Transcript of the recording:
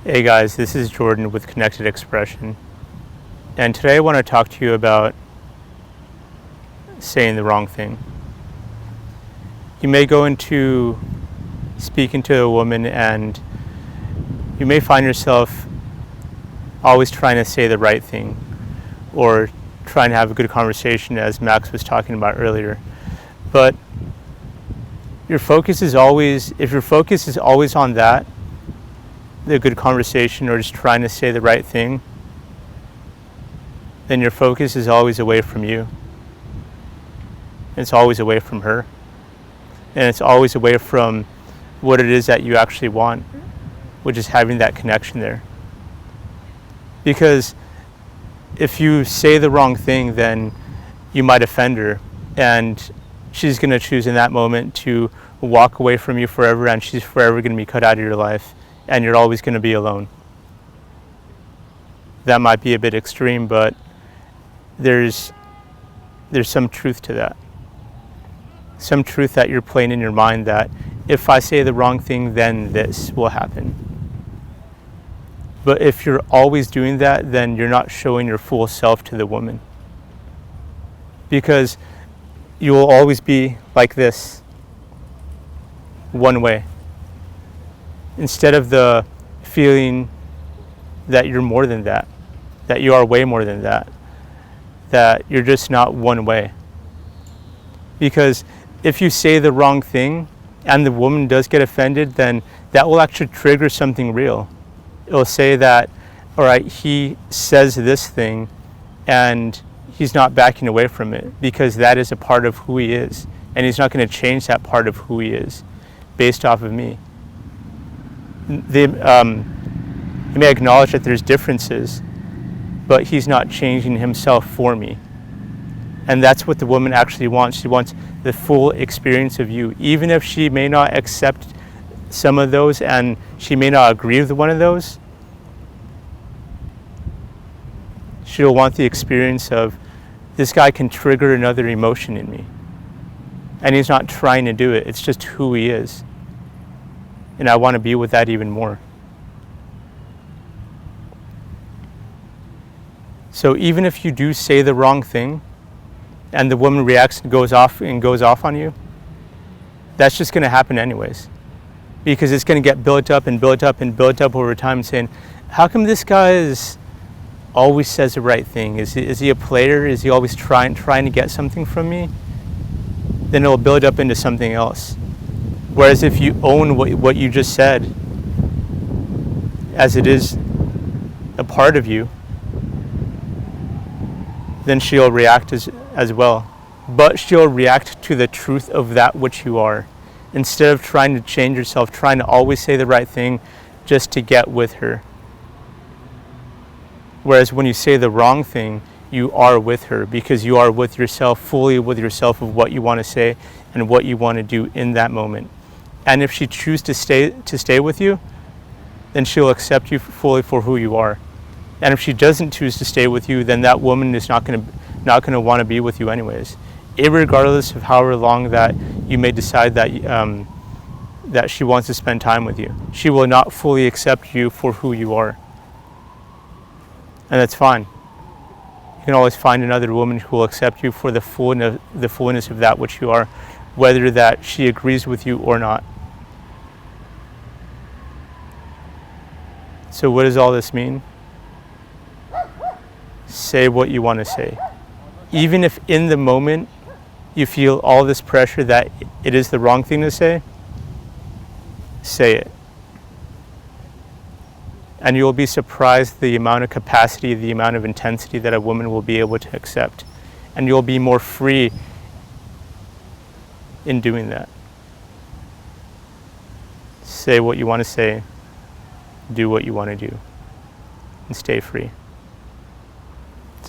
Hey guys, this is Jordan with Connected Expression, and today I want to talk to you about saying the wrong thing. You may go into speaking to a woman and you may find yourself always trying to say the right thing or trying to have a good conversation, as Max was talking about earlier. But if your focus is always on that, the good conversation, or just trying to say the right thing, then your focus is always away from you. It's always away from her. And it's always away from what it is that you actually want, which is having that connection there. Because if you say the wrong thing, then you might offend her, and she's going to choose in that moment to walk away from you forever, and she's forever going to be cut out of your life, and you're always going to be alone. That might be a bit extreme, but there's some truth to that. Some truth that you're playing in your mind that if I say the wrong thing, then this will happen. But if you're always doing that, then you're not showing your full self to the woman. Because you will always be like this, one way. Instead of the feeling that you're more than that you are way more than that you're just not one way. Because if you say the wrong thing and the woman does get offended, then that will actually trigger something real. It'll say that, all right, he says this thing and he's not backing away from it because that is a part of who he is. And he's not going to change that part of who he is based off of me. He may acknowledge that there's differences, but he's not changing himself for me. And that's what the woman actually wants. She wants the full experience of you. Even if she may not accept some of those and she may not agree with one of those, she'll want the experience of, this guy can trigger another emotion in me. And he's not trying to do it. It's just who he is. And I want to be with that even more. So even if you do say the wrong thing and the woman reacts and goes off on you, that's just going to happen anyways. Because it's going to get built up and built up and built up over time, saying, how come this guy always says the right thing? Is he a player? Is he always trying to get something from me? Then it'll build up into something else. Whereas if you own what you just said, as it is a part of you, then she'll react as well. But she'll react to the truth of that which you are, instead of trying to change yourself, trying to always say the right thing just to get with her. Whereas when you say the wrong thing, you are with her because you are with yourself, fully with yourself, of what you want to say and what you want to do in that moment. And if she chooses to stay with you, then she'll accept you fully for who you are. And if she doesn't choose to stay with you, then that woman is not going to want to be with you anyways, irregardless of however long that you may decide that she wants to spend time with you. She will not fully accept you for who you are. And that's fine. You can always find another woman who will accept you for the fullness of that which you are, whether that she agrees with you or not. So what does all this mean? Say what you want to say. Even if in the moment you feel all this pressure that it is the wrong thing to say it. And you'll be surprised the amount of capacity, the amount of intensity that a woman will be able to accept. And you'll be more free in doing that. Say what you want to say, do what you want to do, and stay free.